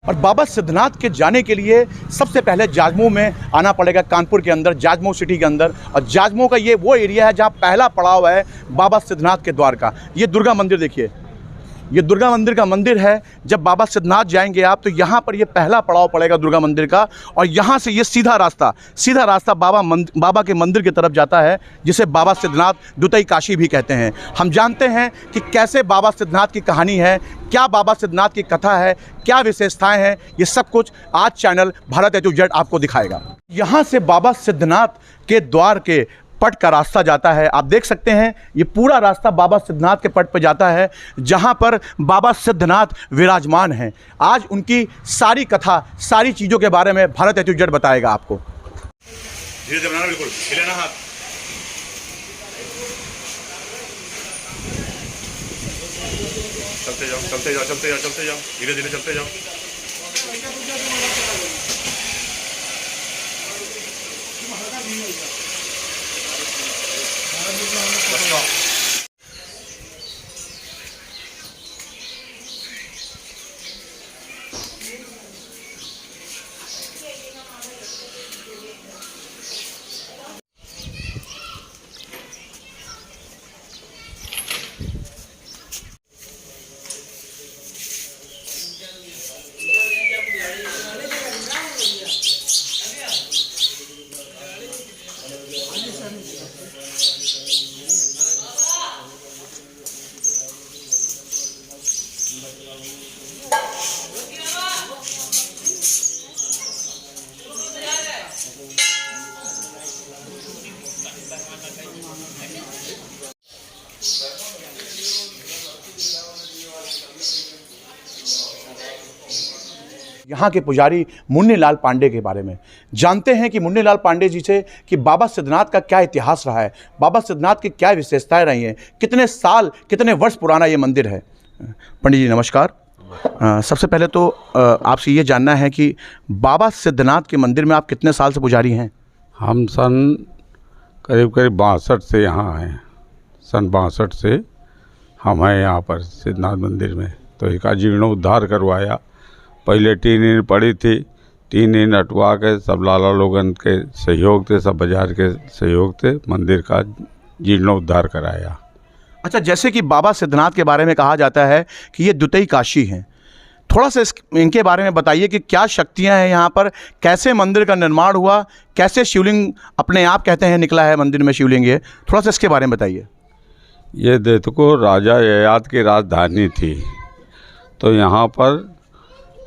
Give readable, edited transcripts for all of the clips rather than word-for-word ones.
और बाबा सिद्धनाथ के जाने के लिए सबसे पहले जाजमऊ में आना पड़ेगा, कानपुर के अंदर, जाजमऊ सिटी के अंदर। और जाजमऊ का ये वो एरिया है जहाँ पहला पड़ाव है बाबा सिद्धनाथ के द्वार का। ये दुर्गा मंदिर देखिए, ये दुर्गा मंदिर का मंदिर है। जब बाबा सिद्धनाथ जाएंगे आप तो यहाँ पर ये पहला पड़ाव पड़ेगा दुर्गा मंदिर का। और यहाँ से ये सीधा रास्ता बाबा के मंदिर की तरफ जाता है, जिसे बाबा सिद्धनाथ द्वितीय काशी भी कहते हैं। हम जानते हैं कि कैसे बाबा सिद्धनाथ की कहानी है, क्या बाबा सिद्धनाथ की कथा है, क्या विशेषताएं हैं, ये सब कुछ आज channel Bharat A to Z आपको दिखाएगा। यहाँ से बाबा सिद्धनाथ के द्वार के पट का रास्ता जाता है। आप देख सकते हैं ये पूरा रास्ता बाबा सिद्धनाथ के पट पर जाता है, जहां पर बाबा सिद्धनाथ विराजमान हैं। आज उनकी सारी कथा, सारी चीज़ों के बारे में भारत A to Z बताएगा आपको। धीरे धीरे बनाना, बिल्कुल हिलाना हाथ। चलते जाओ, चलते जाओ, चलते जाओ, चलते जाओ, धीरे धीरे चलते जाओ। यहाँ के पुजारी मुन्नीलाल पांडे के बारे में जानते हैं कि मुन्नीलाल पांडे जी से कि बाबा सिद्धनाथ का क्या इतिहास रहा है, बाबा सिद्धनाथ की क्या विशेषताएं रही हैं, कितने साल, कितने वर्ष पुराना ये मंदिर है। पंडित जी नमस्कार। सबसे पहले तो आपसे ये जानना है कि बाबा सिद्धनाथ के मंदिर में आप कितने साल से पुजारी हैं? हम सन करीब 62 से यहाँ हैं। सन 62 से हम हैं यहाँ पर सिद्धनाथ मंदिर में। तो इसका जीर्णोद्धार करवाया। पहले टीन इन पड़ी थी, टीन इन हटवा के सब लाला लोगन के सहयोग थे, सब बाजार के सहयोग थे, मंदिर का जीर्णोद्धार कराया। अच्छा, जैसे कि बाबा सिद्धनाथ के बारे में कहा जाता है कि ये द्वितीय काशी हैं, थोड़ा सा इनके बारे में बताइए कि क्या शक्तियां हैं यहाँ पर, कैसे मंदिर का निर्माण हुआ, कैसे शिवलिंग अपने आप कहते हैं निकला है मंदिर में शिवलिंग, ये थोड़ा सा इसके बारे में बताइए। ये देखो राजा ययाति की राजधानी थी। तो यहाँ पर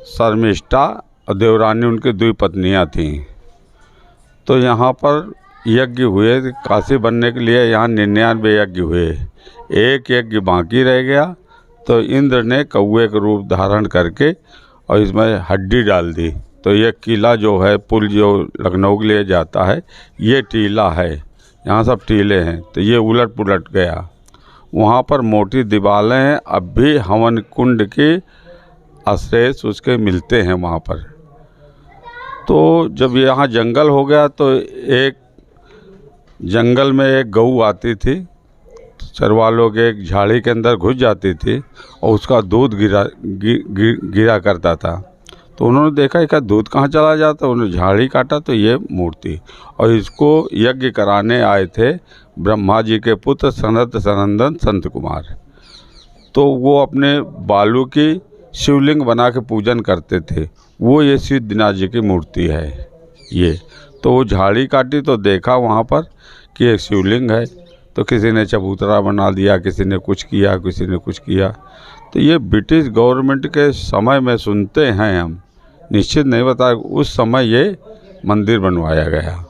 शर्मिष्ठा और देवरानी उनकी 2 पत्नियाँ थीं। तो यहाँ पर यज्ञ हुए, काशी बनने के लिए यहाँ 99 यज्ञ हुए। एक यज्ञ बाकी रह गया तो इंद्र ने कौवे का रूप धारण करके और इसमें हड्डी डाल दी। तो ये किला जो है, पुल जो लखनऊ के लिए जाता है, ये टीला है, यहाँ सब टीले हैं। तो ये उलट पुलट गया। वहाँ पर मोटी दीवारें हैं, अब भी हवन कुंड के अवशेष उसके मिलते हैं वहाँ पर। तो जब यहाँ जंगल हो गया तो एक जंगल में एक गऊ आती थी, चरवालों के एक झाड़ी के अंदर घुस जाती थी और उसका दूध गिरा करता था। तो उन्होंने देखा इसका दूध कहाँ चला जाता, उन्होंने झाड़ी काटा तो ये मूर्ति। और इसको यज्ञ कराने आए थे ब्रह्मा जी के पुत्र सनत सनंदन संत कुमार। तो वो अपने बालू की शिवलिंग बना के पूजन करते थे। वो ये सिद्धनाथ जी की मूर्ति है ये। तो वो झाड़ी काटी तो देखा वहाँ पर कि एक शिवलिंग है। तो किसी ने चबूतरा बना दिया, किसी ने कुछ किया, किसी ने कुछ किया। तो ये ब्रिटिश गवर्नमेंट के समय में सुनते हैं हम, निश्चित नहीं बता उस समय ये मंदिर बनवाया गया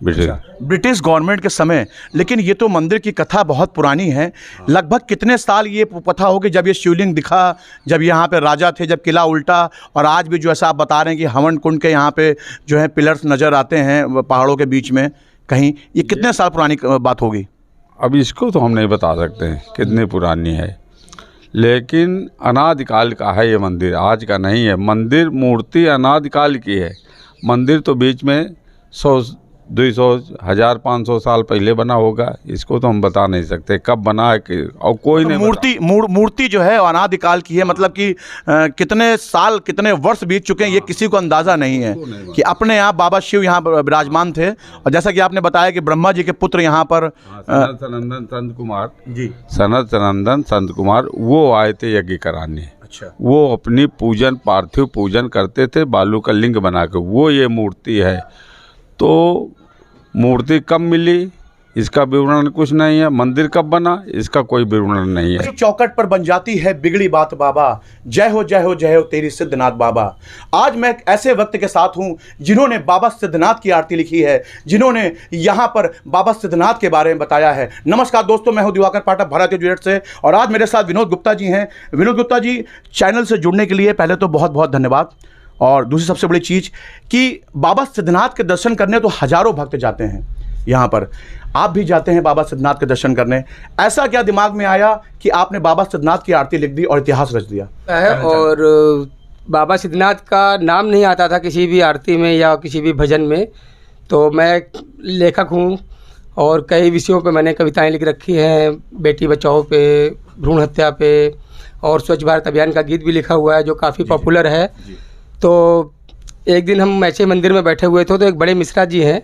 ब्रिटिश गवर्नमेंट के समय। लेकिन ये तो मंदिर की कथा बहुत पुरानी है। लगभग कितने साल ये कथा होगी जब ये शिवलिंग दिखा, जब यहाँ पे राजा थे, जब किला उल्टा, और आज भी जो ऐसा आप बता रहे हैं कि हवन कुंड के यहाँ पे जो है पिलर्स नज़र आते हैं पहाड़ों के बीच में कहीं, ये कितने साल पुरानी बात होगी? अब इसको तो हम नहीं बता सकते हैं कितनी पुरानी है, लेकिन अनादिकाल का है ये मंदिर, आज का नहीं है। मंदिर मूर्ति अनादिकाल की है। मंदिर तो बीच में 200 1500 साल पहले बना होगा, इसको तो हम बता नहीं सकते कब बना है और कोई नहीं मूर्ति जो है अनादिकाल की है, मतलब कि कितने साल कितने वर्ष बीत चुके हैं ये किसी को अंदाज़ा नहीं है कि अपने आप बाबा शिव यहाँ विराजमान थे। और जैसा कि आपने बताया कि ब्रह्मा जी के पुत्र यहाँ पर सनत सनंदन संत कुमार जी, सनत सनंदन संत कुमार वो आए थे यज्ञ कराने। अच्छा, वो अपनी पूजन पार्थिव पूजन करते थे बालू का लिंग बना के, वो ये मूर्ति है। तो मूर्ति कब मिली इसका विवरण कुछ नहीं है, मंदिर कब बना इसका कोई विवरण नहीं है। चौकट पर बन जाती है बिगड़ी बात बाबा, जय हो जय हो जय हो तेरी सिद्धनाथ बाबा। आज मैं एक ऐसे वक्त के साथ हूं जिन्होंने बाबा सिद्धनाथ की आरती लिखी है, जिन्होंने यहां पर बाबा सिद्धनाथ के बारे में बताया है। नमस्कार दोस्तों, मैं हूं दिवाकर पाठक भारतीय ज्वेलर्स से और आज मेरे साथ विनोद गुप्ता जी हैं। विनोद गुप्ता जी, चैनल से जुड़ने के लिए पहले तो बहुत बहुत धन्यवाद। और दूसरी सबसे बड़ी चीज़ कि बाबा सिद्धनाथ के दर्शन करने तो हज़ारों भक्त जाते हैं यहाँ पर, आप भी जाते हैं बाबा सिद्धनाथ के दर्शन करने। ऐसा क्या दिमाग में आया कि आपने बाबा सिद्धनाथ की आरती लिख दी और इतिहास रच दिया है? और बाबा सिद्धनाथ का नाम नहीं आता था किसी भी आरती में या किसी भी भजन में। तो मैं लेखक हूँ और कई विषयों पे मैंने कविताएं लिख रखी हैं, बेटी बचाओ पे, भ्रूण हत्या पे, और स्वच्छ भारत अभियान का गीत भी लिखा हुआ है जो काफ़ी पॉपुलर है। तो एक दिन हम ऐसे मंदिर में बैठे हुए थे तो एक बड़े मिश्रा जी हैं,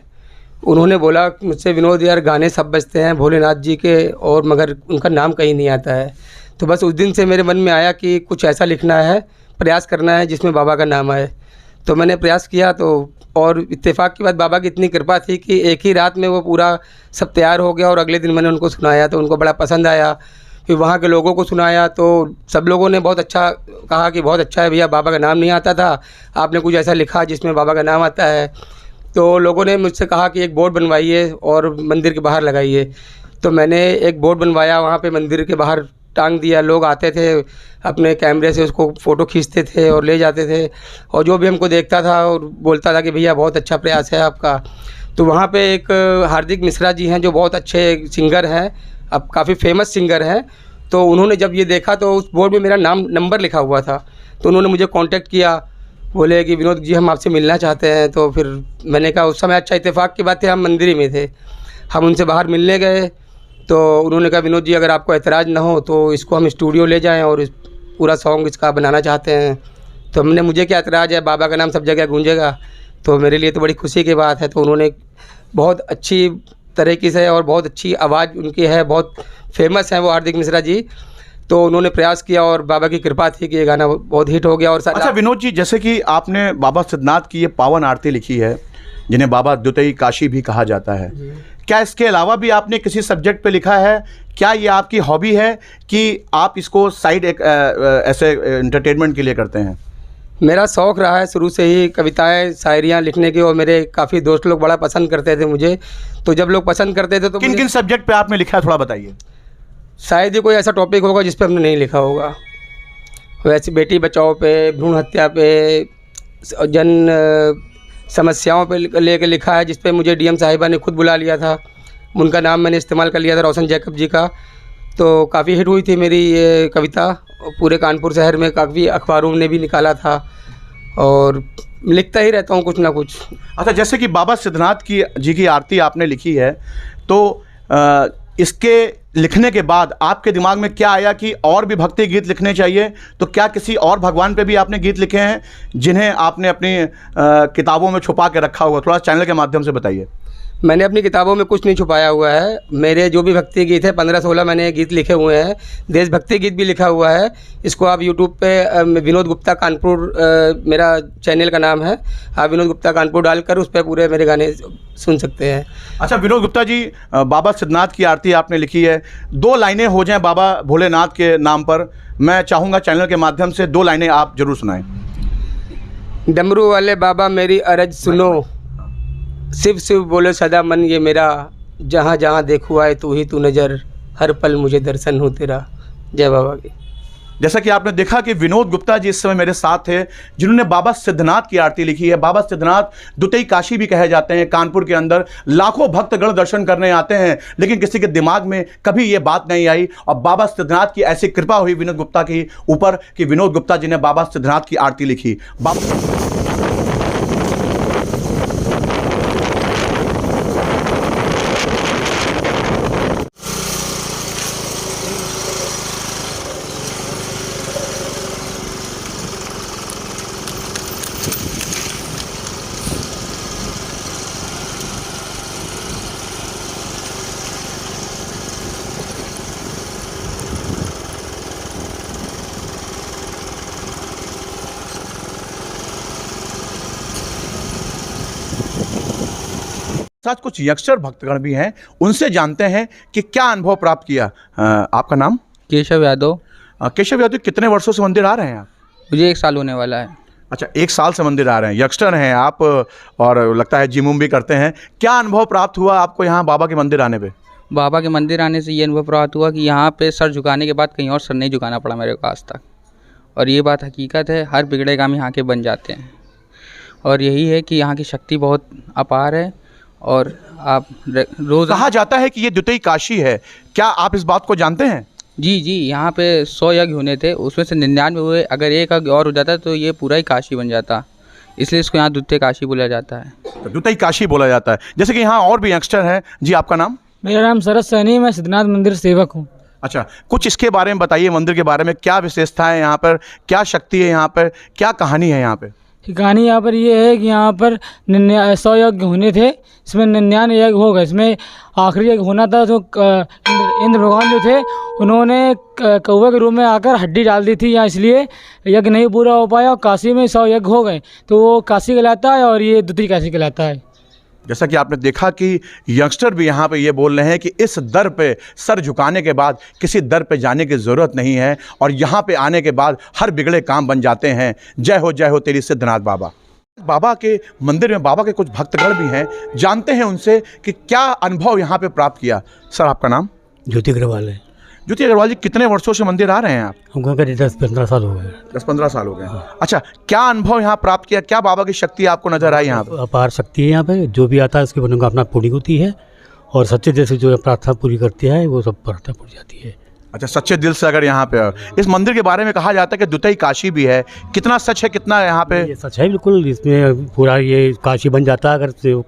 उन्होंने बोला मुझसे, विनोद यार गाने सब बजते हैं भोलेनाथ जी के और मगर उनका नाम कहीं नहीं आता है। तो बस उस दिन से मेरे मन में आया कि कुछ ऐसा लिखना है, प्रयास करना है जिसमें बाबा का नाम आए। तो मैंने प्रयास किया तो, और इत्तेफाक की बात बाबा की इतनी कृपा थी कि एक ही रात में वो पूरा सब तैयार हो गया और अगले दिन मैंने उनको सुनाया तो उनको बड़ा पसंद आया। फिर वहाँ के लोगों को सुनाया तो सब लोगों ने बहुत अच्छा कहा कि बहुत अच्छा है भैया, बाबा का नाम नहीं आता था, आपने कुछ ऐसा लिखा जिसमें बाबा का नाम आता है। तो लोगों ने मुझसे कहा कि एक बोर्ड बनवाइए और मंदिर के बाहर लगाइए। तो मैंने एक बोर्ड बनवाया, वहाँ पे मंदिर के बाहर टांग दिया। लोग आते थे अपने कैमरे से उसको फ़ोटो खींचते थे और ले जाते थे, और जो भी हमको देखता था और बोलता था कि भैया बहुत अच्छा प्रयास है आपका। तो वहाँ पे एक हार्दिक मिश्रा जी हैं जो बहुत अच्छे सिंगर हैं, अब काफ़ी फेमस सिंगर हैं। तो उन्होंने जब ये देखा तो उस बोर्ड में मेरा नंबर लिखा हुआ था, तो उन्होंने मुझे कांटेक्ट किया, बोले कि विनोद जी हम आपसे मिलना चाहते हैं। तो फिर मैंने कहा, उस समय अच्छा इत्तेफाक की बात है हम मंदिर ही में थे, हम उनसे बाहर मिलने गए। तो उन्होंने कहा विनोद जी अगर आपको एतराज़ ना हो तो इसको हम स्टूडियो ले जाएँ और पूरा सॉन्ग इसका बनाना चाहते हैं। तो हमने, मुझे क्या एतराज़ है, बाबा का नाम सब जगह गूंजेगा, तो मेरे लिए तो बड़ी खुशी की बात है। तो उन्होंने बहुत अच्छी तरीके से और बहुत अच्छी आवाज़ उनकी है, बहुत फेमस हैं वो हार्दिक मिश्रा जी। तो उन्होंने प्रयास किया और बाबा की कृपा थी कि ये गाना बहुत हिट हो गया। और अच्छा विनोद जी, जैसे कि आपने बाबा सिद्धनाथ की ये पावन आरती लिखी है जिन्हें बाबा द्वितीय काशी भी कहा जाता है, क्या इसके अलावा भी आपने किसी सब्जेक्ट पे लिखा है? क्या ये आपकी हॉबी है कि आप इसको साइड एक ऐसे एंटरटेनमेंट के लिए करते हैं? मेरा शौक़ रहा है शुरू से ही कविताएं शायरियाँ लिखने की, और मेरे काफ़ी दोस्त लोग बड़ा पसंद करते थे मुझे। तो जब लोग पसंद करते थे तो किन किन सब्जेक्ट पे आपने लिखा है, थोड़ा बताइए। शायद ही कोई ऐसा टॉपिक होगा जिस पे हमने नहीं लिखा होगा। वैसे बेटी बचाओ पे, भ्रूण हत्या पे, जन समस्याओं पे लेके लिखा है, जिस पे मुझे डीएम साहिबा ने खुद बुला लिया था, उनका नाम मैंने इस्तेमाल कर लिया था, रोशन जैकब जी का। तो काफ़ी हिट हुई थी मेरी ये कविता, पूरे कानपुर शहर में काफ़ी अखबारों ने भी निकाला था, और लिखता ही रहता हूँ कुछ ना कुछ। अच्छा, जैसे कि बाबा सिद्धनाथ जी की आरती आपने लिखी है, तो इसके लिखने के बाद आपके दिमाग में क्या आया कि और भी भक्ति गीत लिखने चाहिए? तो क्या किसी और भगवान पे भी आपने गीत लिखे हैं जिन्हें आपने अपनी किताबों में छुपा के रखा हुआ? थोड़ा चैनल के माध्यम से बताइए। मैंने अपनी किताबों में कुछ नहीं छुपाया हुआ है। मेरे जो भी भक्ति गीत है 15-16 मैंने गीत लिखे हुए हैं, देशभक्ति गीत भी लिखा हुआ है। इसको आप यूट्यूब पे विनोद गुप्ता कानपुर मेरा चैनल का नाम है, आप विनोद गुप्ता कानपुर डालकर उस पर पूरे मेरे गाने सुन सकते हैं। अच्छा विनोद गुप्ता जी, बाबा सिद्धनाथ की आरती आपने लिखी है, 2 लाइनें हो जाएं बाबा भोलेनाथ के नाम पर। मैं चाहूँगा चैनल के माध्यम से 2 लाइनें आप जरूर सुनाएं। डमरू वाले बाबा मेरी अरज सुनो, शिव शिव बोले सदा मन ये मेरा, जहाँ जहाँ देखो आए तू ही तू नज़र, हर पल मुझे दर्शन हो तेरा। जय बाबा की। जैसा कि आपने देखा कि विनोद गुप्ता जी इस समय मेरे साथ थे, जिन्होंने बाबा सिद्धनाथ की आरती लिखी है। बाबा सिद्धनाथ द्वितीय काशी भी कहे जाते हैं। कानपुर के अंदर लाखों भक्तगण दर्शन करने आते हैं, लेकिन किसी के दिमाग में कभी ये बात नहीं आई, और बाबा सिद्धनाथ की ऐसी कृपा हुई विनोद गुप्ता की ऊपर कि विनोद गुप्ता जी ने बाबा सिद्धनाथ की आरती लिखी। साथ कुछ यंगस्टर भक्तगण भी हैं, उनसे जानते हैं कि क्या अनुभव प्राप्त किया। आपका नाम? केशव यादव। केशव यादव, कितने वर्षों से मंदिर आ रहे हैं आप? मुझे 1 साल होने वाला है। अच्छा, 1 साल से मंदिर आ रहे हैं, यंगस्टर हैं आप और लगता है जिम भी करते हैं। क्या अनुभव प्राप्त हुआ आपको यहाँ बाबा के मंदिर आने पे? बाबा के मंदिर आने से ये अनुभव प्राप्त हुआ कि यहाँ पे सर झुकाने के बाद कहीं और सर नहीं झुकाना पड़ा मेरे को आज तक, और ये बात हकीकत है। हर बिगड़े काम यहाँ के बन जाते हैं, और यही है कि यहाँ की शक्ति बहुत अपार है। और आप रोज़ कहा जाता है कि ये द्वितीय काशी है, क्या आप इस बात को जानते हैं? जी जी, यहाँ पे 100 यज्ञ होने थे, उसमें से 99 हुए। अगर एक यज्ञ और हो जाता तो ये पूरा ही काशी बन जाता, इसलिए इसको यहाँ द्वितीय काशी बोला जाता है। तो द्वितीय काशी बोला जाता है। जैसे कि यहाँ और भी यंगस्टर हैं। जी, आपका नाम? मेरा नाम शरद सैनी, मैं सिद्धनाथ मंदिर सेवक हूँ। अच्छा, कुछ इसके बारे में बताइए, मंदिर के बारे में, क्या विशेषता है यहाँ पर, क्या शक्ति है यहाँ पर, क्या कहानी है यहाँ पे? कहानी यहाँ पर ये है कि यहाँ पर 100 यज्ञ होने थे, इसमें 99 यज्ञ हो गए। इसमें आखिरी यज्ञ होना था तो इंद्र भगवान जो थे उन्होंने कौवे के रूप में आकर हड्डी डाल दी थी यहाँ, इसलिए यज्ञ नहीं पूरा हो पाया और काशी में 100 यज्ञ हो गए, तो वो काशी कहलाता है और ये द्वितीय काशी कहलाता है। जैसा कि आपने देखा कि यंगस्टर भी यहाँ पे ये बोल रहे हैं कि इस दर पे सर झुकाने के बाद किसी दर पे जाने की ज़रूरत नहीं है, और यहाँ पे आने के बाद हर बिगड़े काम बन जाते हैं। जय हो तेरी सिद्धनाथ बाबा। बाबा के मंदिर में बाबा के कुछ भक्तगण भी हैं, जानते हैं उनसे कि क्या अनुभव यहाँ पे प्राप्त किया। सर, आपका नाम? ज्योति अग्रवाल है। ज्योति अग्रवाल जी, कितने वर्षों से मंदिर आ रहे हैं आप? हमको करीब 10-15 साल हो गए। 10-15 साल हो गए। अच्छा, क्या अनुभव यहाँ प्राप्त किया, क्या बाबा की शक्ति आपको नजर आई यहाँ पे? अपार शक्ति है यहाँ पे, जो भी आता है उसकी मनोकामना पूरी होती है, और सच्चे दिल से जो प्रार्थना पूरी करती है वो सब प्रार्थना पूरी जाती है। अच्छा, सच्चे दिल से अगर यहाँ पे इस मंदिर के बारे में कहा जाता है कि द्वितीय काशी भी है, कितना सच है, कितना यहाँ पे? ये सच है बिल्कुल, इसमें पूरा ये काशी बन जाता है, अगर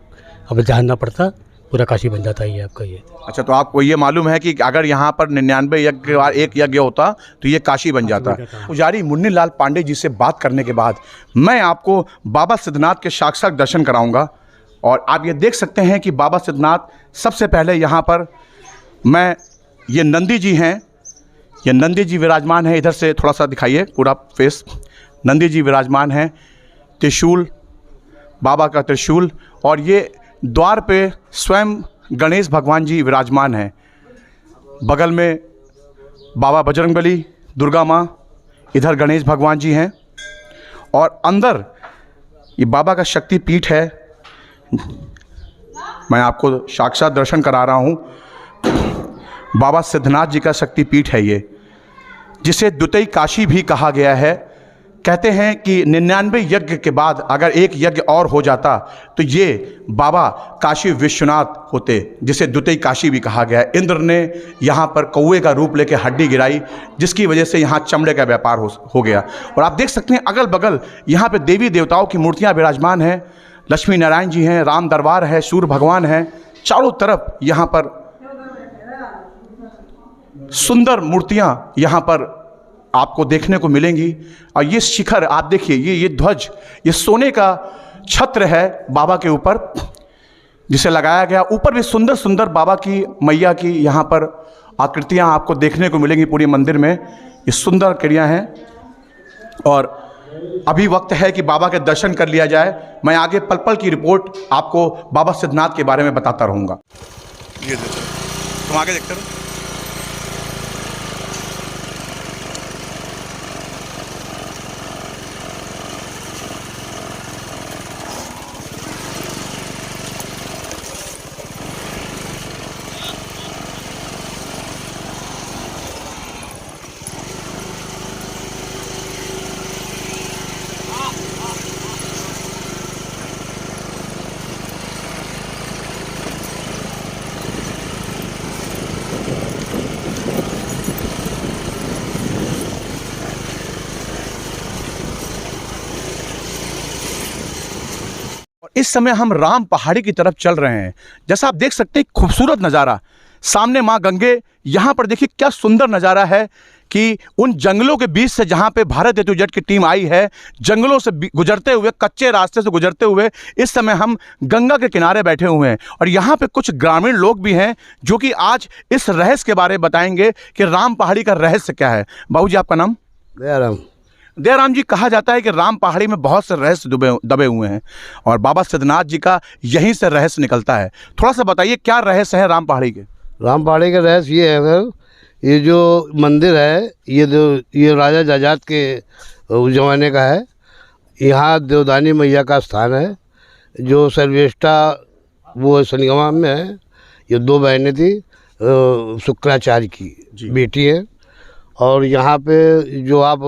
अब जानना पड़ता पूरा काशी बन जाता है ये आपका ये। अच्छा, तो आपको ये मालूम है कि अगर यहाँ पर 99 यज्ञ के बाद एक यज्ञ होता तो ये काशी बन जाता। पुजारी मुन्नी लाल पांडे जी से बात करने के बाद मैं आपको बाबा सिद्धनाथ के साक्षात दर्शन कराऊंगा, और आप ये देख सकते हैं कि बाबा सिद्धनाथ, सबसे पहले यहाँ पर मैं, ये नंदी जी हैं, ये नंदी जी विराजमान है। इधर से थोड़ा सा दिखाइए पूरा फेस। नंदी जी विराजमान हैं, त्रिशूल, बाबा का त्रिशूल, और ये द्वार पे स्वयं गणेश भगवान जी विराजमान हैं। बगल में बाबा बजरंगबली, दुर्गा माँ, इधर गणेश भगवान जी हैं, और अंदर ये बाबा का शक्ति पीठ है। मैं आपको साक्षात दर्शन करा रहा हूँ। बाबा सिद्धनाथ जी का शक्ति पीठ है ये, जिसे द्वितीय काशी भी कहा गया है। कहते हैं कि 99 यज्ञ के बाद अगर एक यज्ञ और हो जाता तो ये बाबा काशी विश्वनाथ होते, जिसे द्वितीय काशी भी कहा गया है। इंद्र ने यहाँ पर कौवे का रूप लेकर हड्डी गिराई, जिसकी वजह से यहाँ चमड़े का व्यापार हो गया। और आप देख सकते हैं अगल बगल यहाँ पे देवी देवताओं की मूर्तियाँ विराजमान हैं। लक्ष्मी नारायण जी हैं, राम दरबार है, सूर्य भगवान हैं, चारों तरफ यहाँ पर सुंदर मूर्तियाँ यहाँ पर आपको देखने को मिलेंगी। और ये शिखर आप देखिए, ये ध्वज, ये सोने का छत्र है बाबा के ऊपर जिसे लगाया गया। ऊपर भी सुंदर सुंदर बाबा की, मैया की यहाँ पर आकृतियाँ आपको देखने को मिलेंगी पूरे मंदिर में। ये सुंदर क्रिया हैं, और अभी वक्त है कि बाबा के दर्शन कर लिया जाए। मैं आगे पल पल की रिपोर्ट आपको बाबा सिद्धनाथ के बारे में बताता रहूँगा। ये देखो, तुम आगे देखते रहो। इस समय हम राम पहाड़ी की तरफ चल रहे हैं। जैसा आप देख सकते हैं, खूबसूरत नज़ारा, सामने माँ गंगे। यहाँ पर देखिए क्या सुंदर नज़ारा है कि उन जंगलों के बीच से जहाँ पे भारत हेतु जट की टीम आई है, जंगलों से गुजरते हुए, कच्चे रास्ते से गुजरते हुए इस समय हम गंगा के किनारे बैठे हुए हैं। और यहाँ पे कुछ ग्रामीण लोग भी हैं जो कि आज इस रहस्य के बारे में बताएंगे कि राम पहाड़ी का रहस्य क्या है। बाबू जी, आपका नाम? दयाराम। दयाराम जी, कहा जाता है कि राम पहाड़ी में बहुत से रहस्य दबे हुए हैं और बाबा सिद्धनाथ जी का यहीं से रहस्य निकलता है। थोड़ा सा बताइए क्या रहस्य है राम पहाड़ी के? राम पहाड़ी का रहस्य ये है सर, ये जो मंदिर है ये राजा जजात के ज़माने का है। यहाँ देवदानी मैया का स्थान है जो सर्वेष्टा वो सनगमा में है। ये 2 बहनें थी, शुक्राचार्य की बेटी है। और यहाँ पे जो आप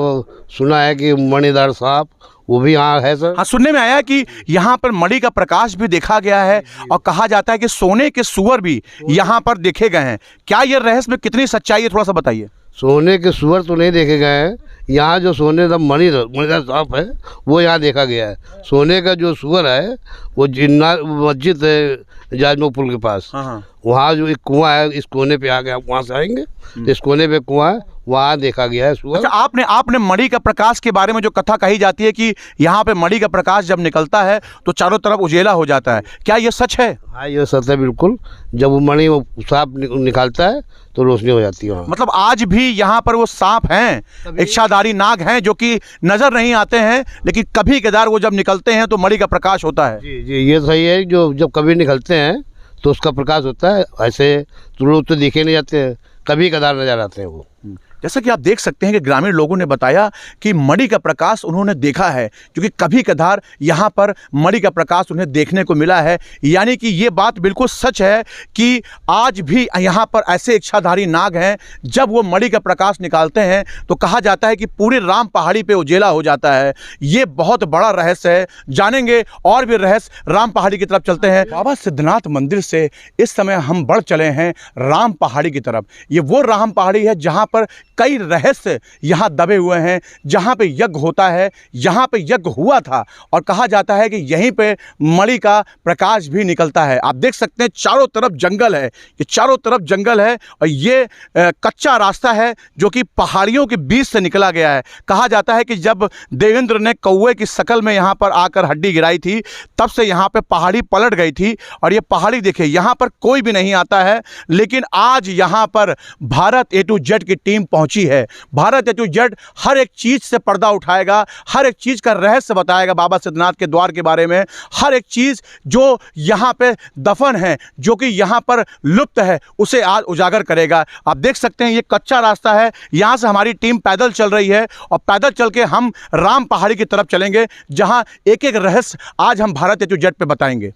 सुना है कि मणिदार साहब, वो भी यहाँ है सर। हाँ, सुनने में आया कि यहाँ पर मणि का प्रकाश भी देखा गया है और कहा जाता है कि सोने के सुअर भी यहाँ पर देखे गए हैं। क्या ये रहस्य में कितनी सच्चाई है, थोड़ा सा बताइए। सोने के सुअर तो नहीं देखे गए हैं, यहाँ जो सोने का मणिदार सांप है वो यहाँ देखा गया है। सोने का जो सुअर है वो जिन्ना मस्जिद है जाजमऊ पुल के पास, वहाँ जो एक कुआं है, इस कोने पे आ गया, वहाँ से आएंगे तो इस कोने पे कुआं है, वहाँ देखा गया है सुअर। अच्छा, आपने मणि का प्रकाश के बारे में जो कथा कही जाती है कि यहाँ पे मणि का प्रकाश जब निकलता है तो चारों तरफ उजेला हो जाता है, क्या ये सच है? हाँ, ये सच है बिल्कुल। जब वो मणि वो सांप निकालता है तो रोशनी हो जाती है वहाँ। मतलब आज भी यहाँ पर वो सांप हैं, इच्छाधारी नाग हैं जो कि नजर नहीं आते हैं, लेकिन कभी कदार वो जब निकलते हैं तो मणि का प्रकाश होता है। जी जी, ये सही है। जो जब कभी निकलते हैं तो उसका प्रकाश होता है, ऐसे तुरंत तो देखे नहीं जाते हैं, कभी कदार नजर आते हैं वो। जैसा कि आप देख सकते हैं कि ग्रामीण लोगों ने बताया कि मणि का प्रकाश उन्होंने देखा है, क्योंकि कभी कभार यहाँ पर मणि का प्रकाश उन्हें देखने को मिला है। यानी कि ये बात बिल्कुल सच है कि आज भी यहाँ पर ऐसे इच्छाधारी नाग हैं, जब वो मणि का प्रकाश निकालते हैं तो कहा जाता है कि पूरे राम पहाड़ी पे उजेला हो जाता है। ये बहुत बड़ा रहस्य है, जानेंगे और भी रहस्य। राम पहाड़ी की तरफ चलते हैं। बाबा सिद्धनाथ मंदिर से इस समय हम बढ़ चले हैं राम पहाड़ी की तरफ। ये वो राम पहाड़ी है जहाँ पर कई रहस्य यहाँ दबे हुए हैं, जहाँ पे यज्ञ होता है, यहाँ पे यज्ञ हुआ था और कहा जाता है कि यहीं पे मणि का प्रकाश भी निकलता है। आप देख सकते हैं चारों तरफ जंगल है, ये चारों तरफ जंगल है और ये कच्चा रास्ता है जो कि पहाड़ियों के बीच से निकला गया है। कहा जाता है कि जब देवेंद्र ने कौवे की शकल में यहाँ पर आकर हड्डी गिराई थी, तब से यहाँ पे पहाड़ी पलट गई थी। और ये पहाड़ी देखिए, यहाँ पर कोई भी नहीं आता है, लेकिन आज यहाँ पर भारत A to Z की टीम पहुँची है। भारत A to Z हर एक चीज से पर्दा उठाएगा, हर एक चीज का रहस्य बताएगा बाबा सिद्धनाथ के द्वार के बारे में। हर एक चीज जो यहाँ पे दफन है, जो कि यहाँ पर लुप्त है, उसे आज उजागर करेगा। आप देख सकते हैं ये कच्चा रास्ता है, यहाँ से हमारी टीम पैदल चल रही है और पैदल चल के हम राम पहाड़ी की तरफ चलेंगे, जहाँ एक एक रहस्य आज हम भारत A to Z पे बताएंगे।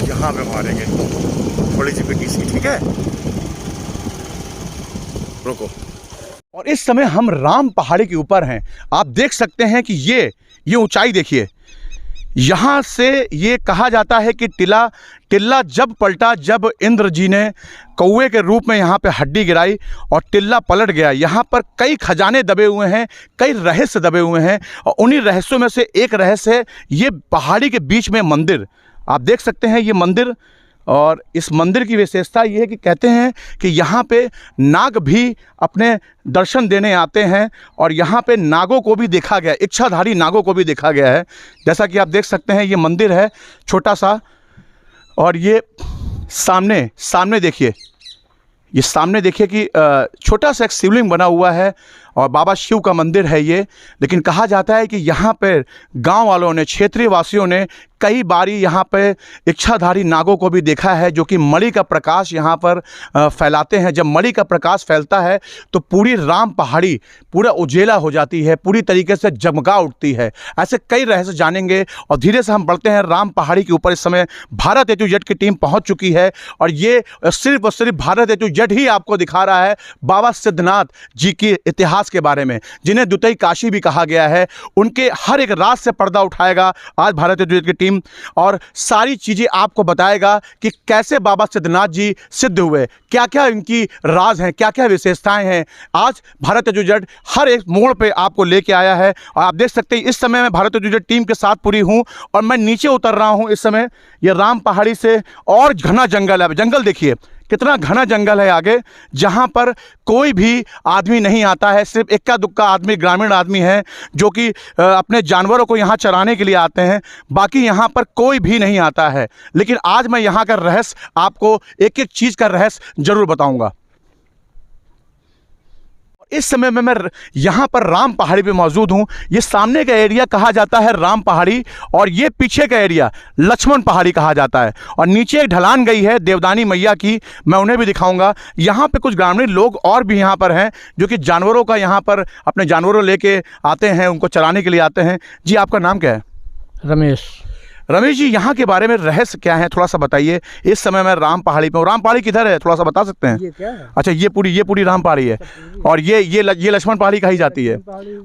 यहाँ पे मारेंगे थोड़ी सी पिटी सी, ठीक है, रुको। और इस समय हम राम पहाड़ी के ऊपर हैं। आप देख सकते हैं कि ये ऊंचाई देखिए। यहाँ से ये कहा जाता है कि टिल्ला जब पलटा, जब इंद्र जी ने कौवे के रूप में यहाँ पे हड्डी गिराई और टिल्ला पलट गया। यहाँ पर कई खजाने दबे हुए हैं, कई रहस्य दबे हुए हैं और उन्हीं रहस्यों में से एक रहस्य है ये पहाड़ी के बीच में मंदिर। आप देख सकते हैं ये मंदिर, और इस मंदिर की विशेषता ये है कि कहते हैं कि यहाँ पे नाग भी अपने दर्शन देने आते हैं और यहाँ पे नागों को भी देखा गया, इच्छाधारी नागों को भी देखा गया है। जैसा कि आप देख सकते हैं ये मंदिर है छोटा सा, और ये सामने देखिए, ये सामने देखिए कि छोटा सा एक शिवलिंग बना हुआ है और बाबा शिव का मंदिर है ये। लेकिन कहा जाता है कि यहाँ पर गांव वालों ने, क्षेत्रीय वासियों ने कई बारी यहाँ पे इच्छाधारी नागों को भी देखा है, जो कि मणि का प्रकाश यहाँ पर फैलाते हैं। जब मणि का प्रकाश फैलता है तो पूरी राम पहाड़ी पूरा उजेला हो जाती है, पूरी तरीके से जगमगा उठती है। ऐसे कई रहस्य जानेंगे और धीरे से हम बढ़ते हैं राम पहाड़ी के ऊपर। इस समय भारत A to Z की टीम पहुँच चुकी है और ये सिर्फ और सिर्फ भारत A to Z ही आपको दिखा रहा है बाबा सिद्धनाथ जी की इतिहास राज के बारे में, जिन्हें द्वितीय काशी भी कहा गया है, उनके हर एक राज से पर्दा उठाएगा आज भारत एजुकेट की टीम, और सारी चीज़ें आपको बताएगा कि कैसे बाबा सिद्धनाथ जी सिद्ध हुए, क्या क्या इनकी राज हैं, क्या क्या विशेषताएं हैं। आज भारत एजुकेट हर एक मोड़ पे आपको लेके आया है, और आप देख सकते हैं इस समय मैं भारत एजुकेट टीम के साथ पूरी हूँ, और मैं नीचे उतर रहा हूँ इस समय। ये राम पहाड़ी से और घना जंगल है, जंगल देखिए कितना घना जंगल है आगे, जहाँ पर कोई भी आदमी नहीं आता है, सिर्फ इक्का दुक्का आदमी, ग्रामीण आदमी है जो कि अपने जानवरों को यहाँ चराने के लिए आते हैं, बाकी यहाँ पर कोई भी नहीं आता है। लेकिन आज मैं यहाँ का रहस्य आपको एक एक चीज़ का रहस्य ज़रूर बताऊँगा। इस समय में मैं यहाँ पर राम पहाड़ी पे मौजूद हूँ। ये सामने का एरिया कहा जाता है राम पहाड़ी, और ये पीछे का एरिया लक्ष्मण पहाड़ी कहा जाता है, और नीचे एक ढलान गई है देवदानी मैया की, मैं उन्हें भी दिखाऊंगा। यहाँ पे कुछ ग्रामीण लोग और भी यहाँ पर हैं जो कि जानवरों का यहाँ पर अपने जानवरों लेके आते हैं, उनको चराने के लिए आते हैं। जी आपका नाम क्या है? रमेश। रमेश जी, यहाँ के बारे में रहस्य क्या है, थोड़ा सा बताइए। इस समय मैं राम पहाड़ी पे हूँ। राम पहाड़ी किधर है, थोड़ा सा बता सकते हैं? ये क्या है? अच्छा, ये पूरी राम पहाड़ी है, और ये लक्ष्मण पहाड़ी कही जाती है।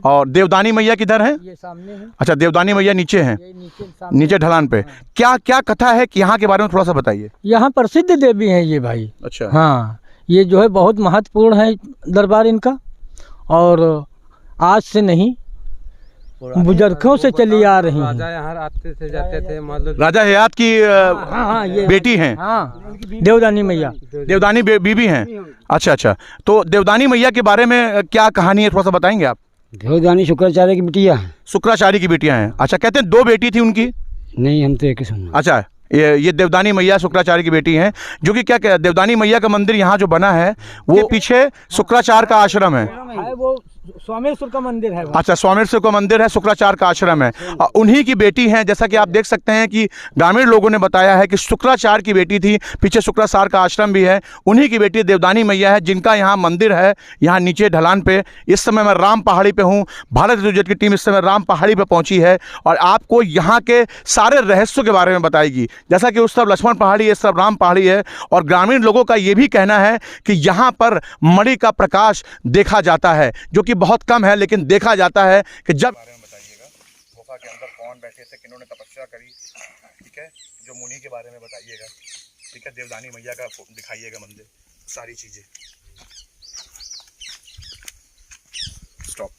और देवदानी मैया किधर है? ये सामने है। अच्छा, देवदानी मैया नीचे हैं, नीचे ढलान पे। क्या क्या कथा है कि यहाँ के बारे में थोड़ा सा बताइए। यहाँ प्रसिद्ध देवी हैं ये भाई। अच्छा। हाँ, ये जो है बहुत महत्वपूर्ण है दरबार इनका, और आज से नहीं बुजुर्गों से चली आ रही राजा हैं। यहाँ आते थे जाते थे, मतलब राजा हयात की हाँ, ये बेटी हैं, हाँ, देवदानी मैया। देवदानी बीबी हैं। अच्छा अच्छा, तो देवदानी मैया के बारे में क्या कहानी है, थोड़ा सा बताएंगे आप? देवदानी शुक्राचार्य की बिटिया है। शुक्राचार्य की बेटियां हैं। अच्छा, कहते हैं 2 बेटी थी उनकी? नहीं, हम तो एक ही सुना। अच्छा, ये देवदानी मैया शुक्राचार्य की बेटी हैं, जो कि क्या देवदानी मैया का मंदिर यहाँ जो बना है वो पीछे शुक्राचार्य का आश्रम है। वो स्वामेश्वर का मंदिर है। अच्छा, स्वामेश्वर का मंदिर है, शुक्राचार्य का आश्रम है, और उन्हीं की बेटी हैं। जैसा कि आप देख सकते हैं कि ग्रामीण लोगों ने बताया है कि शुक्राचार्य की बेटी थी, पीछे शुक्राचार्य का आश्रम भी है, उन्हीं की बेटी देवदानी मैया है, जिनका यहाँ मंदिर है, यहाँ नीचे ढलान पे। इस समय मैं राम पहाड़ी पे हूँ, भारत एजुकेट की टीम इस समय राम पहाड़ी पे पहुँची है, और आपको यहाँ के सारे रहस्यों के बारे में बताएगी। जैसा कि उस तरफ लक्ष्मण पहाड़ी है, इस तरफ राम पहाड़ी है, और ग्रामीण लोगों का ये भी कहना है कि यहाँ पर मणि का प्रकाश देखा जाता है, जो कि बहुत कम है, लेकिन देखा जाता है कि जब बारे में बताइएगा, गुफा के अंदर कौन बैठे थे, किन्होंने तपस्या करी, ठीक है, जो मुनि के बारे में बताइएगा, ठीक है, देवदानी मैया का दिखाइएगा मंदिर, सारी चीजें। स्टॉप।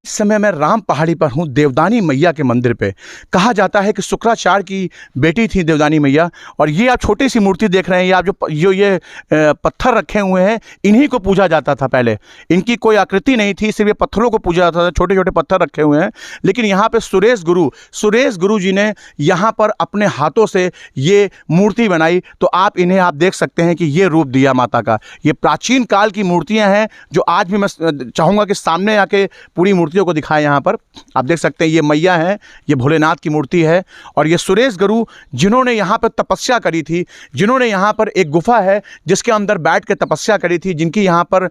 इस समय मैं राम पहाड़ी पर हूँ, देवदानी मैया के मंदिर पे। कहा जाता है कि शुक्राचार्य की बेटी थी देवदानी मैया, और ये आप छोटी सी मूर्ति देख रहे हैं, ये आप जो ये पत्थर रखे हुए हैं, इन्हीं को पूजा जाता था पहले। इनकी कोई आकृति नहीं थी, सिर्फ ये पत्थरों को पूजा जाता था, छोटे छोटे पत्थर रखे हुए हैं। लेकिन यहाँ पे सुरेश गुरु जी ने यहाँ पर अपने हाथों से ये मूर्ति बनाई, तो आप इन्हें आप देख सकते हैं कि ये रूप दिया माता का। ये प्राचीन काल की मूर्तियाँ हैं, जो आज भी मैं चाहूँगा कि सामने आके पूरी मूर्तियों को दिखाएं। यहाँ पर आप देख सकते हैं ये मैया है, ये भोलेनाथ की मूर्ति है, और ये सुरेश गुरु जिन्होंने यहाँ पर तपस्या करी थी, जिन्होंने यहाँ पर एक गुफा है जिसके अंदर बैठ के तपस्या करी थी, जिनकी यहाँ पर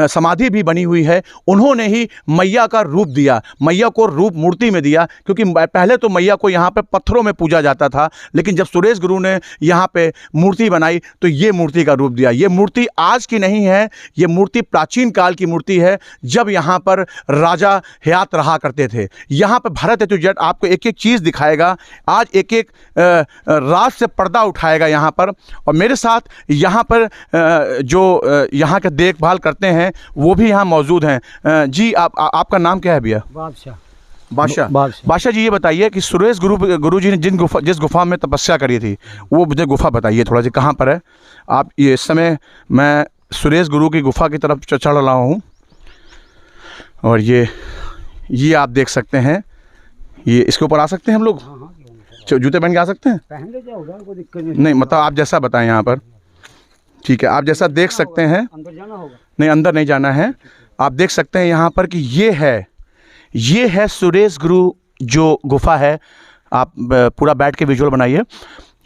समाधि भी बनी हुई है, उन्होंने ही मैया का रूप दिया, मैया को रूप मूर्ति में दिया। क्योंकि पहले तो मैया को यहाँ पे पत्थरों में पूजा जाता था, लेकिन जब सुरेश गुरु ने यहाँ पे मूर्ति बनाई तो ये मूर्ति का रूप दिया। ये मूर्ति आज की नहीं है, ये मूर्ति प्राचीन काल की मूर्ति है, जब यहाँ पर राजा हयात रहा करते थे। यहाँ पर भारत एजुकेट आपको एक एक चीज़ दिखाएगा, आज एक एक राज से पर्दा उठाएगा यहाँ पर। और मेरे साथ यहाँ पर जो यहाँ के देखभाल करते हैं वो भी यहाँ मौजूद हैं। जी आपका नाम क्या है भैया? बादशाह जी, ये बताइए कि सुरेश गुरु जी ने जिस गुफा में तपस्या करी थी, वो मुझे गुफा बताइए थोड़ा सी, कहाँ पर है? आप ये इस समय मैं सुरेश गुरु की गुफा की तरफ चढ़ रहा हूँ, और ये आप देख सकते हैं, ये इसके ऊपर आ सकते हैं हम लोग? जूते पहन के आ सकते हैं? पहन ले जाओ, कोई दिक्कत नहीं, मतलब आप जैसा बताएं यहाँ पर। ठीक है, आप जैसा देख सकते हैं। अंदर जाना होगा? नहीं, अंदर नहीं जाना है। आप देख सकते हैं यहाँ पर कि ये है सुरेश गुरु जो गुफा है। आप पूरा बैठ के विजुअल बनाइए,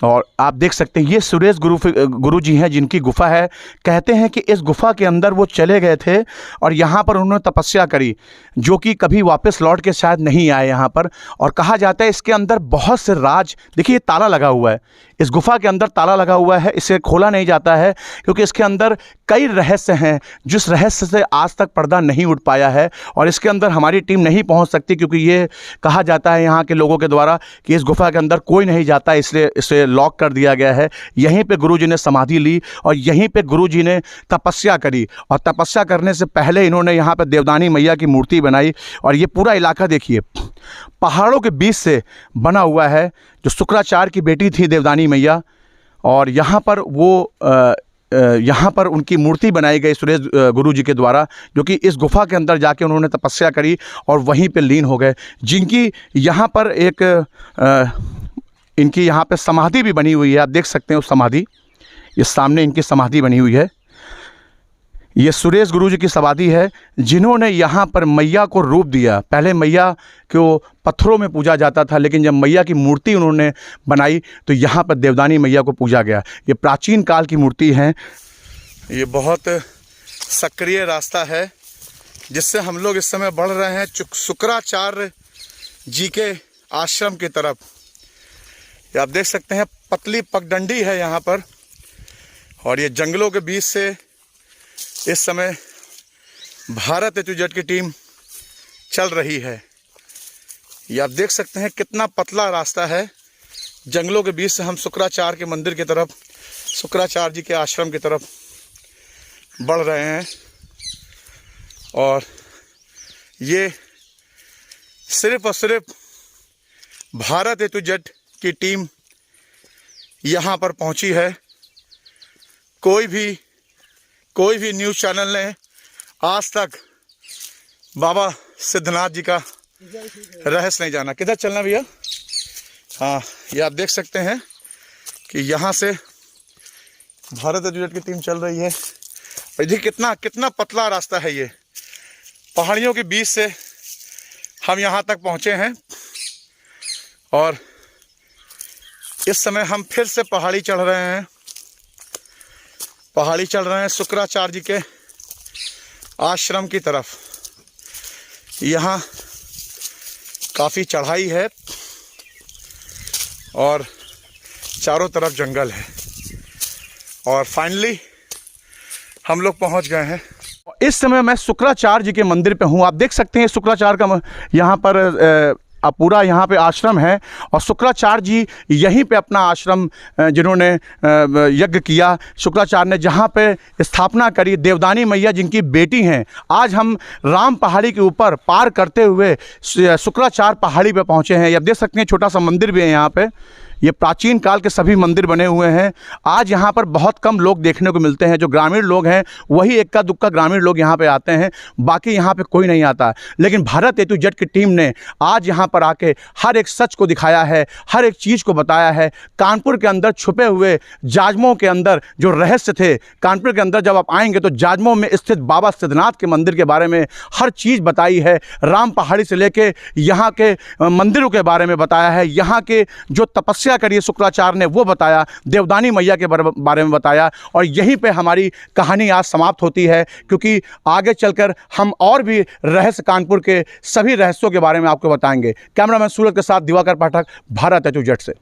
और आप देख सकते हैं ये सुरेश गुरु जी हैं, जिनकी गुफा है। कहते हैं कि इस गुफा के अंदर वो चले गए थे और यहाँ पर उन्होंने तपस्या करी, जो कि कभी वापस लौट के शायद नहीं आए यहाँ पर। और कहा जाता है इसके अंदर बहुत से राज, देखिए ये ताला लगा हुआ है, इस गुफा के अंदर ताला लगा हुआ है, इसे खोला नहीं जाता है क्योंकि इसके अंदर कई रहस्य हैं जिस रहस्य से आज तक पर्दा नहीं उठ पाया है और इसके अंदर हमारी टीम नहीं पहुंच सकती क्योंकि ये कहा जाता है यहाँ के लोगों के द्वारा कि इस गुफा के अंदर कोई नहीं जाता, इसलिए इसे लॉक कर दिया गया है। यहीं पे गुरुजी ने समाधि ली और यहीं पे गुरुजी ने तपस्या करी और तपस्या करने से पहले इन्होंने यहाँ पे देवदानी मैया की मूर्ति बनाई। और ये पूरा इलाका देखिए पहाड़ों के बीच से बना हुआ है। जो शुक्राचार्य की बेटी थी देवदानी मैया और यहाँ पर वो यहाँ पर उनकी मूर्ति बनाई गई सुरेश गुरुजी के द्वारा, जो कि इस गुफा के अंदर जाके उन्होंने तपस्या करी और वहीं पे लीन हो गए। जिनकी यहाँ पर एक इनकी यहाँ पे समाधि भी बनी हुई है, आप देख सकते हैं उस समाधि, ये सामने इनकी समाधि बनी हुई है। ये सुरेश गुरुजी की समाधि है जिन्होंने यहाँ पर मैया को रूप दिया। पहले मैया को पत्थरों में पूजा जाता था, लेकिन जब मैया की मूर्ति उन्होंने बनाई तो यहाँ पर देवदानी मैया को पूजा गया। ये प्राचीन काल की मूर्ति है। ये बहुत सक्रिय रास्ता है जिससे हम लोग इस समय बढ़ रहे हैं शुक्राचार्य जी के आश्रम की तरफ। ये आप देख सकते हैं पतली पगडंडी है यहाँ पर और ये जंगलों के बीच से इस समय भारत ए टू जेड की टीम चल रही है। ये आप देख सकते हैं कितना पतला रास्ता है। जंगलों के बीच से हम शुक्राचार्य के मंदिर की तरफ, शुक्राचार्य जी के आश्रम की तरफ बढ़ रहे हैं और ये सिर्फ और सिर्फ भारत ए टू जेड की टीम यहाँ पर पहुँची है। कोई भी न्यूज़ चैनल ने आज तक बाबा सिद्धनाथ जी का रहस्य नहीं जाना। किधर चलना भैया? हाँ, ये आप देख सकते हैं कि यहाँ से भारत ए टू जेड की टीम चल रही है। और ये कितना पतला रास्ता है। ये पहाड़ियों के बीच से हम यहाँ तक पहुँचे हैं और इस समय हम फिर से पहाड़ी चढ़ रहे हैं शुक्राचार्य जी के आश्रम की तरफ। यहाँ काफ़ी चढ़ाई है और चारों तरफ जंगल है और फाइनली हम लोग पहुँच गए हैं। इस समय मैं शुक्राचार्य जी के मंदिर पे हूँ। आप देख सकते हैं शुक्राचार्य का यहाँ पर पूरा यहाँ पे आश्रम है और शुक्राचार्य जी यहीं पे अपना आश्रम जिन्होंने यज्ञ किया, शुक्राचार्य ने जहाँ पे स्थापना करी, देवदानी मैया जिनकी बेटी हैं। आज हम राम पहाड़ी के ऊपर पार करते हुए शुक्राचार्य पहाड़ी पे पहुँचे हैं। आप देख सकते हैं छोटा सा मंदिर भी है यहाँ पे। ये प्राचीन काल के सभी मंदिर बने हुए हैं। आज यहाँ पर बहुत कम लोग देखने को मिलते हैं। जो ग्रामीण लोग हैं वही इक्का दुक्का ग्रामीण लोग यहाँ पे आते हैं, बाकी यहाँ पे कोई नहीं आता। लेकिन भारत ए टू जेड की टीम ने आज यहाँ पर आके हर एक सच को दिखाया है, हर एक चीज़ को बताया है। कानपुर के अंदर छुपे हुए जाजमऊ के अंदर जो रहस्य थे, कानपुर के अंदर जब आप आएंगे तो जाजमऊ में स्थित बाबा सिद्धनाथ के मंदिर के बारे में हर चीज़ बताई है। राम पहाड़ी से लेके यहाँ के मंदिरों के बारे में बताया है। यहाँ के जो तपस्या करिए शुक्राचार्य ने वो बताया, देवदानी मैया के बारे में बताया। और यहीं पे हमारी कहानी आज समाप्त होती है क्योंकि आगे चलकर हम और भी रहस्य, कानपुर के सभी रहस्यों के बारे में आपको बताएंगे। कैमरामैन सूरज के साथ दिवाकर पाठक, भारत ए टू जेड से।